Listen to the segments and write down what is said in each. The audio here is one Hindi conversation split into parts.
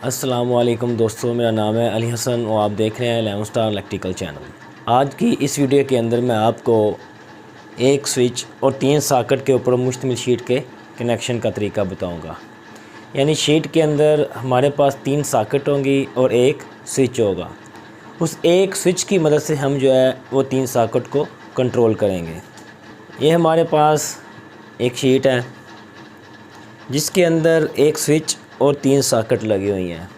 अस्सलामुअलैकुम दोस्तों, मेरा नाम है अली हसन और आप देख रहे हैं 11 स्टार इलेक्ट्रिकल चैनल। आज की इस वीडियो के अंदर मैं आपको एक स्विच और 3 सॉकेट के ऊपर मुश्तमिल शीट के कनेक्शन का तरीका बताऊंगा। यानी शीट के अंदर हमारे पास 3 सॉकेट होंगी और एक स्विच होगा। उस एक स्विच की मदद से हम जो है वो 3 सॉकेट को कंट्रोल करेंगे। ये हमारे पास एक शीट है जिसके अंदर एक स्विच और 3 सॉकेट लगी हुई हैं।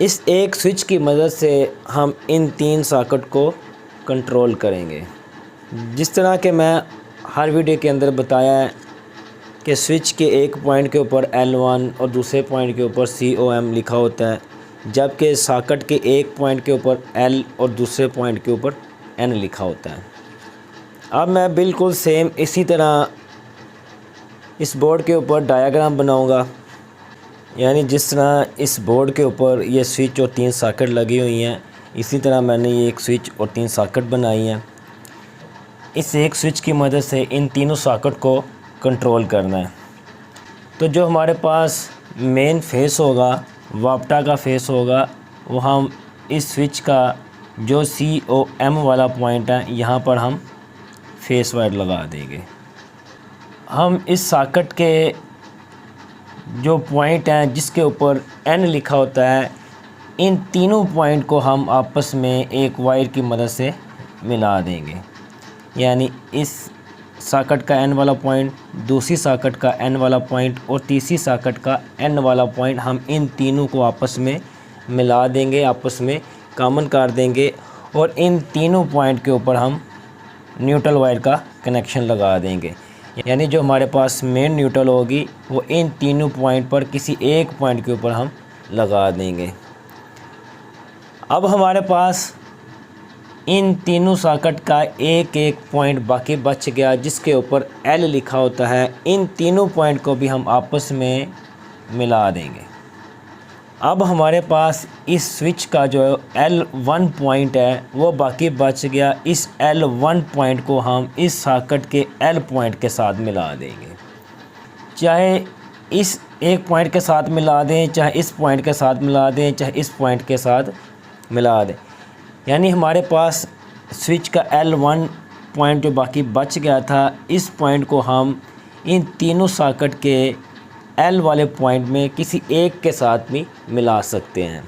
इस एक स्विच की मदद से हम इन 3 सॉकेट को कंट्रोल करेंगे। जिस तरह के मैं हर वीडियो के अंदर बताया है कि स्विच के एक पॉइंट के ऊपर L1 और दूसरे पॉइंट के ऊपर COM लिखा होता है, जबकि सॉकेट के एक पॉइंट के ऊपर L और दूसरे पॉइंट के ऊपर N लिखा होता है। अब मैं बिल्कुल सेम इसी तरह इस बोर्ड के ऊपर डायग्राम बनाऊंगा। यानी जिस तरह इस बोर्ड के ऊपर ये स्विच और 3 सॉकेट लगी हुई हैं, इसी तरह मैंने ये एक स्विच और 3 सॉकेट बनाई हैं। इस एक स्विच की मदद से इन तीनों सॉकेट को कंट्रोल करना है। तो जो हमारे पास मेन फेस होगा, वापटा का फेस होगा, वो हम इस स्विच का जो COM वाला पॉइंट है यहाँ पर हम फेस वायर लगा देंगे। हम इस सॉकेट के जो पॉइंट हैं जिसके ऊपर N लिखा होता है, इन तीनों पॉइंट को हम आपस में एक वायर की मदद से मिला देंगे। यानी इस सॉकेट का N वाला पॉइंट, दूसरी सॉकेट का N वाला पॉइंट और तीसरी सॉकेट का N वाला पॉइंट, हम इन तीनों को आपस में मिला देंगे, आपस में कॉमन कर देंगे और इन तीनों पॉइंट के ऊपर हम न्यूट्रल वायर का कनेक्शन लगा देंगे। यानी जो हमारे पास मेन न्यूट्रल होगी वो इन तीनों पॉइंट पर किसी एक पॉइंट के ऊपर हम लगा देंगे। अब हमारे पास इन तीनों सॉकेट का एक एक पॉइंट बाकी बच गया जिसके ऊपर L लिखा होता है। इन तीनों पॉइंट को भी हम आपस में मिला देंगे। अब हमारे पास इस स्विच का जो L1 पॉइंट है वो बाकी बच गया। इस L1 पॉइंट को हम इस सॉकेट के L पॉइंट के साथ मिला देंगे। चाहे इस एक पॉइंट के साथ मिला दें, चाहे इस पॉइंट के साथ मिला दें, चाहे इस पॉइंट के साथ मिला दें। यानी हमारे पास स्विच का L1 पॉइंट जो बाकी बच गया था, इस पॉइंट को हम इन तीनों सॉकेट के L वाले पॉइंट में किसी एक के साथ भी मिला सकते हैं।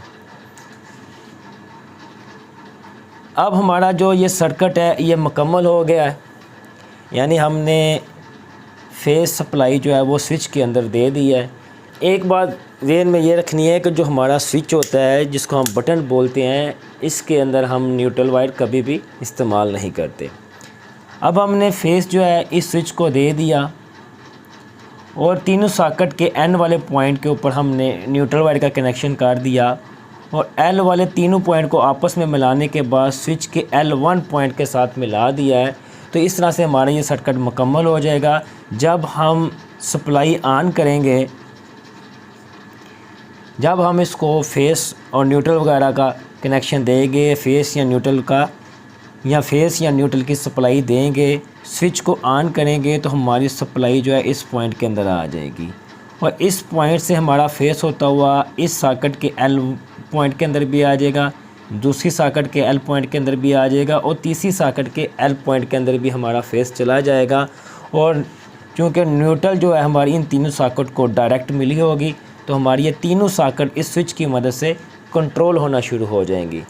अब हमारा जो ये सर्किट है ये मुकम्मल हो गया है। यानी हमने फेस सप्लाई जो है वो स्विच के अंदर दे दी है। एक बात ज़हन में ये रखनी है कि जो हमारा स्विच होता है जिसको हम बटन बोलते हैं, इसके अंदर हम न्यूट्रल वायर कभी भी इस्तेमाल नहीं करते। अब हमने फेस जो है इस स्विच को दे दिया और तीनों सॉकेट के N वाले पॉइंट के ऊपर हमने न्यूट्रल वायर का कनेक्शन कर दिया और L वाले तीनों पॉइंट को आपस में मिलाने के बाद स्विच के L1 पॉइंट के साथ मिला दिया है। तो इस तरह से हमारा ये सर्किट मुकम्मल हो जाएगा। जब हम सप्लाई ऑन करेंगे, जब हम इसको फेस और न्यूट्रल वगैरह का कनेक्शन देंगे, फेस या न्यूट्रल का या फेस या न्यूट्रल की सप्लाई देंगे, स्विच को ऑन करेंगे तो हमारी सप्लाई जो है इस पॉइंट के अंदर आ जाएगी और इस पॉइंट से हमारा फेस होता हुआ इस सॉकेट के L पॉइंट के अंदर भी आ जाएगा, दूसरी सॉकेट के L पॉइंट के अंदर भी आ जाएगा और तीसरी सॉकेट के L पॉइंट के अंदर भी हमारा फेस चला जाएगा। और चूँकि न्यूट्रल जो है हमारी इन तीनों सॉकेट को डायरेक्ट मिली होगी, तो हमारी ये तीनों सॉकेट इस स्विच की मदद से कंट्रोल होना शुरू हो जाएंगी।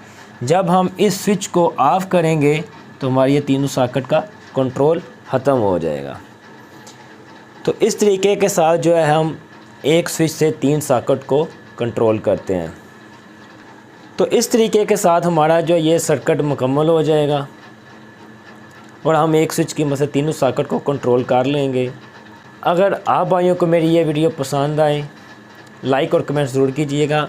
जब हम इस स्विच को ऑफ़ करेंगे तो हमारी ये तीनों सॉकेट का कंट्रोल ख़त्म हो जाएगा। तो इस तरीके के साथ जो है हम एक स्विच से 3 सॉकेट को कंट्रोल करते हैं। तो इस तरीके के साथ हमारा जो ये सर्किट मुकम्मल हो जाएगा और हम एक स्विच की मदद से तीनों सॉकेट को कंट्रोल कर लेंगे। अगर आप भाइयों को मेरी ये वीडियो पसंद आए, लाइक और कमेंट ज़रूर कीजिएगा,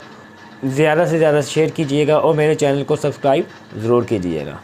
ज़्यादा से ज़्यादा शेयर कीजिएगा और मेरे चैनल को सब्सक्राइब ज़रूर कीजिएगा।